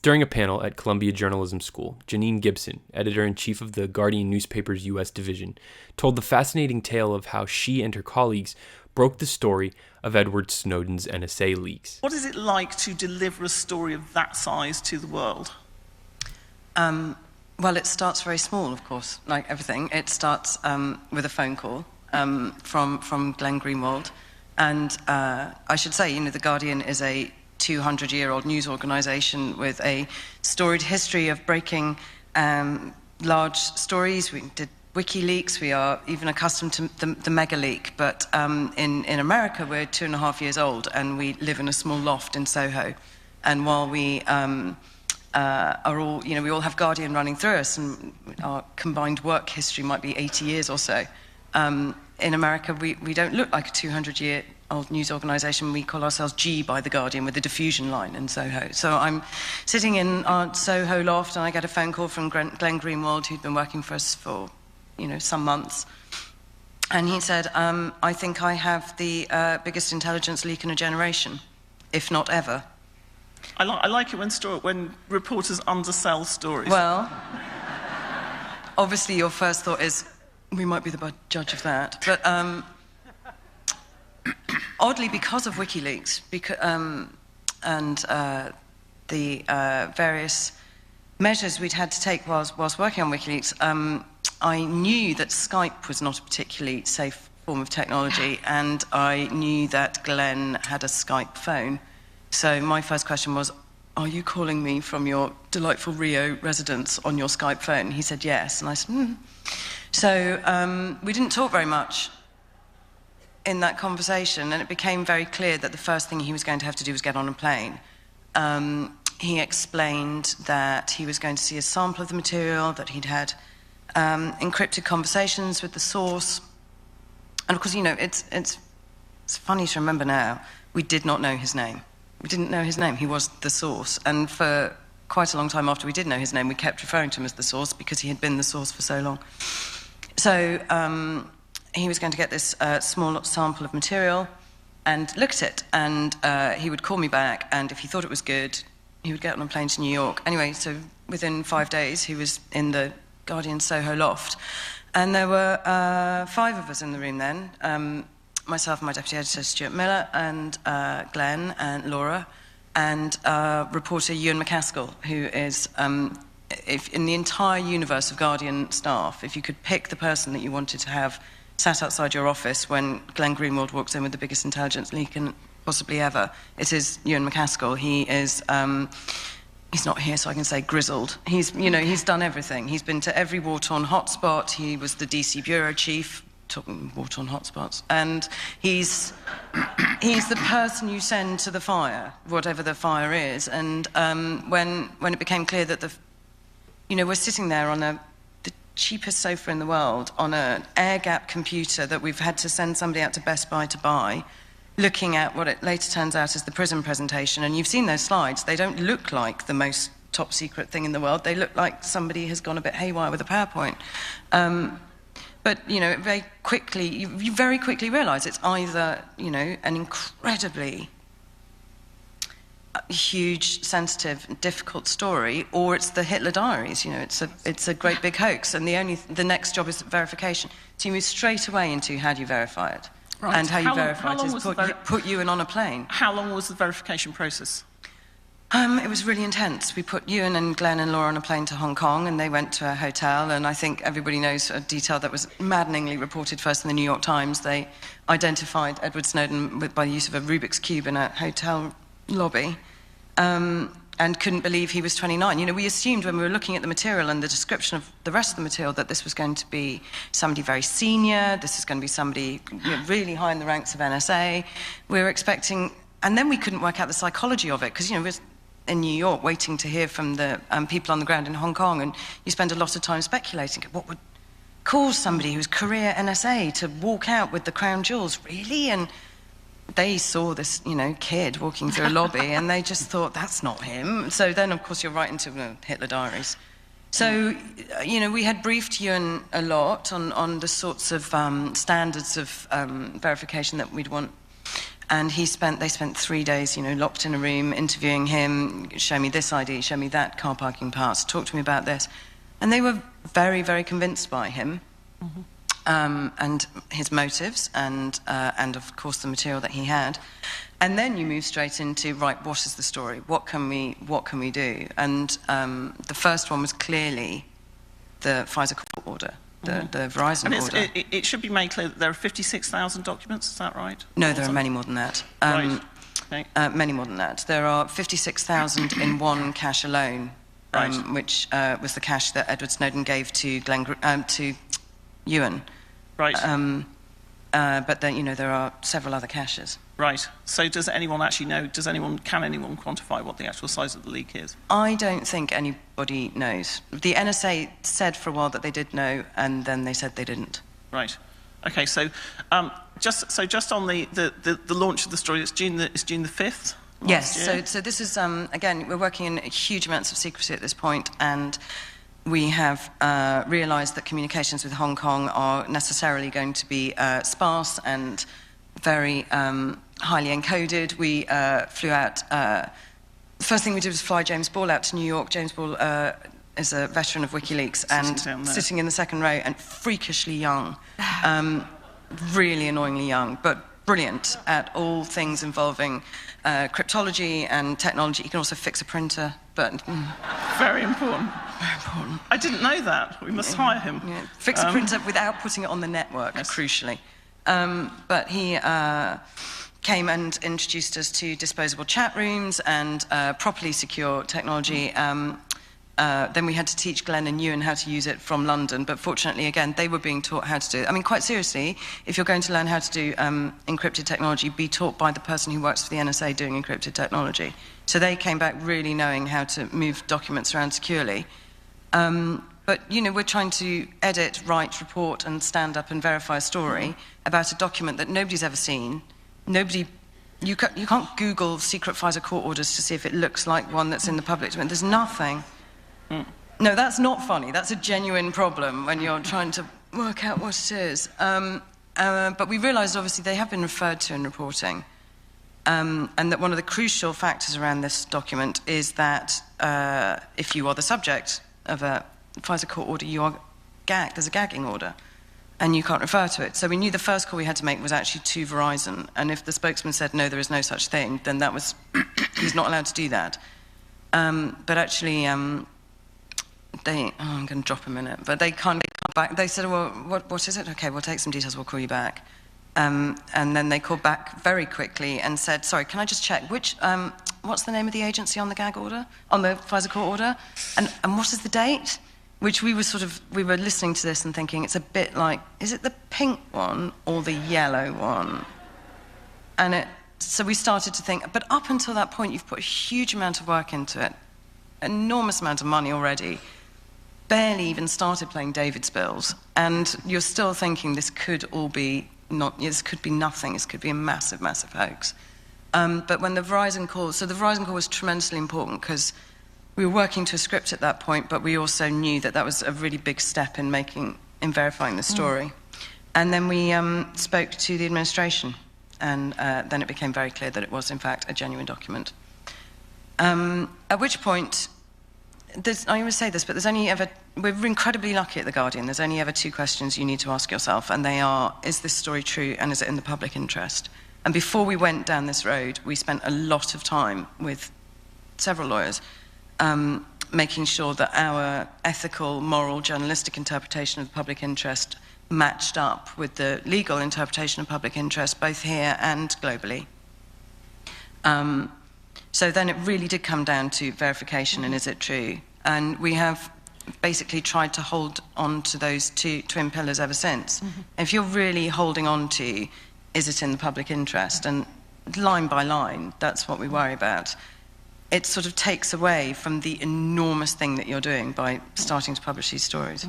During a panel at Columbia Journalism School, Janine Gibson, editor-in-chief of the Guardian newspaper's U.S. division, told the fascinating tale of how she and her colleagues broke the story of Edward Snowden's NSA leaks. What is it like to deliver a story of that size to the world? Well, it starts very small, of course, like everything. It starts with a phone call from Glenn Greenwald. And I should say, the Guardian is a 200-year-old news organisation with a storied history of breaking large stories. We did WikiLeaks. We are even accustomed to the mega leak. But in America, we're 2.5 years old, and we live in a small loft in Soho. And while we are all, we all have Guardian running through us, and our combined work history might be 80 years or so. In America, we don't look like a 200-year-old news organisation. We call ourselves G by the Guardian with the diffusion line in Soho. So I'm sitting in our Soho loft, and I get a phone call from Glenn Greenwald, who'd been working for us for, some months. And he said, I think I have the biggest intelligence leak in a generation, if not ever. I like it when reporters undersell stories. Well, obviously your first thought is, we might be the judge of that. But oddly, because of WikiLeaks and the various measures we'd had to take whilst working on WikiLeaks, I knew that Skype was not a particularly safe form of technology, and I knew that Glenn had a Skype phone. So my first question was, are you calling me from your delightful Rio residence on your Skype phone? He said yes, and I said, So we didn't talk very much in that conversation, and it became very clear that the first thing he was going to have to do was get on a plane. He explained that he was going to see a sample of the material, that he'd had encrypted conversations with the source. And of course, it's funny to remember now, we did not know his name. We didn't know his name. He was the source. And for quite a long time after we did know his name, we kept referring to him as the source because he had been the source for so long. So he was going to get this small sample of material and look at it. And he would call me back, and if he thought it was good, he would get on a plane to New York. Anyway, so within 5 days, he was in the Guardian Soho loft. And there were 5 of us in the room then. Myself and my deputy editor, Stuart Miller, and Glenn and Laura, and reporter Ewan McCaskill, who is, if in the entire universe of Guardian staff, if you could pick the person that you wanted to have sat outside your office when Glenn Greenwald walks in with the biggest intelligence leak possibly ever, it is Ewan McCaskill. He is, he's not here, so I can say grizzled. He's, he's done everything. He's been to every war-torn hotspot. He was the DC bureau chief, talking war-torn hotspots, and he's the person you send to the fire, whatever the fire is. And when it became clear that we're sitting there on the cheapest sofa in the world on an air-gap computer that we've had to send somebody out to Best Buy to buy, looking at what it later turns out is the PRISM presentation, and you've seen those slides. They don't look like the most top-secret thing in the world. They look like somebody has gone a bit haywire with a PowerPoint. But, very quickly, you very quickly realise it's either, an incredibly huge, sensitive, difficult story, or it's the Hitler diaries. It's a great big hoax, and the next job is verification. So you move straight away into how do you verify it. Right. And how you verify it is put you in on a plane. How long was the verification process? It was really intense. We put Ewan and Glenn and Laura on a plane to Hong Kong, and they went to a hotel, and I think everybody knows a detail that was maddeningly reported first in the New York Times. They identified Edward Snowden by the use of a Rubik's Cube in a hotel lobby, and couldn't believe he was 29. We assumed when we were looking at the material and the description of the rest of the material that this was going to be somebody very senior, this is going to be somebody really high in the ranks of NSA. We were expecting, and then we couldn't work out the psychology of it, because, we're in New York waiting to hear from the people on the ground in Hong Kong, and you spend a lot of time speculating what would cause somebody who's career NSA to walk out with the crown jewels, really? And they saw this, kid walking through a lobby, and they just thought, that's not him. So then, of course, you're right into Hitler diaries. So, we had briefed Ewan a lot on the sorts of standards of verification that we'd want. And they spent 3 days, locked in a room, interviewing him, show me this ID, show me that car parking pass, talk to me about this. And they were very, very convinced by him, and his motives, and of course the material that he had. And then you move straight into, right, what is the story? What can we do? And the first one was clearly the Pfizer court order. The Verizon order. It should be made clear that there are 56,000 documents, is that right? No, there are many more than that. Right. Okay. Many more than that. There are 56,000 in one cache alone, right. Which was the cache that Edward Snowden gave to to Ewan. Right. But then, there are several other caches. Right. So does anyone actually know, can anyone quantify what the actual size of the leak is? I don't think anybody knows. The NSA said for a while that they did know, and then they said they didn't. Right. Okay, so just on the launch of the story, it's June the 5th? Yes, so this is, again, we're working in huge amounts of secrecy at this point, and we have realised that communications with Hong Kong are necessarily going to be sparse and very highly encoded. We flew out, the first thing we did was fly James Ball out to New York. James Ball is a veteran of WikiLeaks and sitting in the second row and freakishly young, really annoyingly young, but brilliant at all things involving cryptology and technology. He can also fix a printer, but... Very important. Very important. I didn't know that. We must hire him. Yeah. Fix a printer without putting it on the network, yes. Crucially. But he came and introduced us to disposable chat rooms and properly secure technology. Then we had to teach Glenn and Ewan how to use it from London, but fortunately, again, they were being taught how to do it. I mean, quite seriously, if you're going to learn how to do encrypted technology, be taught by the person who works for the NSA doing encrypted technology. So they came back really knowing how to move documents around securely. But, we're trying to edit, write, report, and stand up and verify a story about a document that nobody's ever seen. You can't Google secret Pfizer court orders to see if it looks like one that's in the public domain. There's nothing. No, that's not funny. That's a genuine problem when you're trying to work out what it is. But we realised, obviously, they have been referred to in reporting, and that one of the crucial factors around this document is that if you are the subject of a Pfizer court order, you are gagged. There's a gagging order, and you can't refer to it. So we knew the first call we had to make was actually to Verizon, and if the spokesman said, no, there is no such thing, then that was... he's not allowed to do that. But actually... I'm going to drop a minute, but they kind of come back. They said, well, what is it? Okay, we'll take some details, we'll call you back. And then they called back very quickly and said, sorry, can I just check, what's the name of the agency on the gag order, on the Pfizer court order? And what is the date? Which we were listening to this and thinking, it's a bit like, is it the pink one or the yellow one? And so we started to think, but up until that point, you've put a huge amount of work into it, enormous amount of money already, barely even started playing David's bills, and you're still thinking this could all be this could be nothing, this could be a massive, massive hoax. But when the Verizon call, so the Verizon call was tremendously important because we were working to a script at that point, but we also knew that that was a really big step in verifying the story. And then we spoke to the administration, and then it became very clear that it was in fact a genuine document. At which point, I always say this, but we're incredibly lucky at The Guardian. There's only ever two questions you need to ask yourself, and they are, is this story true and is it in the public interest? And before we went down this road, we spent a lot of time with several lawyers making sure that our ethical, moral, journalistic interpretation of the public interest matched up with the legal interpretation of public interest, both here and globally. So then it really did come down to verification and is it true? And we have basically tried to hold on to those two twin pillars ever since. If you're really holding on to, is it in the public interest? And line by line, that's what we worry about. It sort of takes away from the enormous thing that you're doing by starting to publish these stories.